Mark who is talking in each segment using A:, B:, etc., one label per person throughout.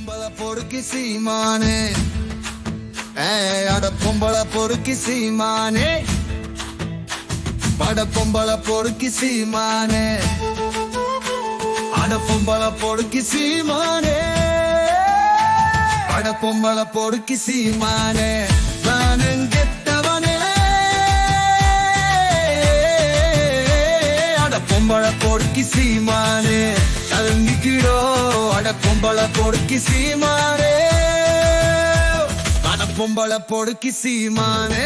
A: பொம்பளை பொறுக்கி சீமானே, அட பொம்பளை பொறுக்கி சீமானே, பட பொம்பளை பொறுக்கி சீமானே, அட பொம்பளை பொறுக்கி சீமானே, பட பொம்பளை பொறுக்கி சீமானே. நானும் கெட்டவனே, அட பொம்பளை பொறுக்கி சீமானே, தங்கிக்கிடோ அட பொம்பளை பொறுக்கி சீமானே, அட பொம்பளை பொறுக்கி சீமானே.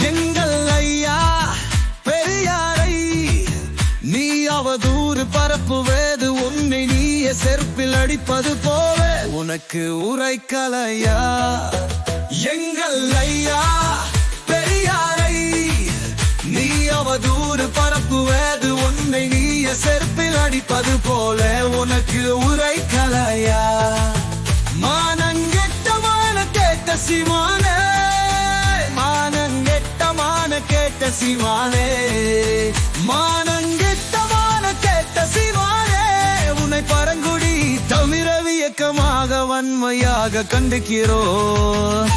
A: எங்கள் ஐயா பெரியாரை நீ அவதூறு பரப்புவேது, உன்னை நீய செருப்பில் அடிப்பது போல உனக்கு உரைக்கலையா. எங்கள் ஐயா பெரியாரை நீ அவதூறு பரப்புவது, உன்னை நீய செருப்பில் அடிப்பது போல உனக்கு உரைக்கலையா. மானங்கெட்டமான கேட்ட சீமானே, மானங்கெட்டமான கேட்ட சீமானே, மானங்கெட்டமான கேட்ட சீமானே, உன்னை பரங்குடி தமிழர் இயக்கமாக வன்மையாக கண்டிக்கிறோம்.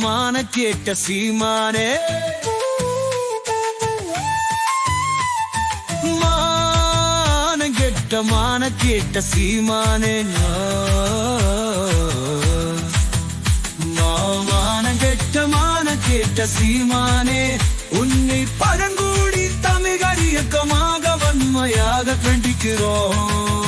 A: மான கேட்ட சீமானே, மான கேட்ட சீமானே, மான கேட்ட சீமானே, உன்னை பழங்கூடி தமிழர் இயக்கமாக வன்மையாக கண்டிக்கிறோம்.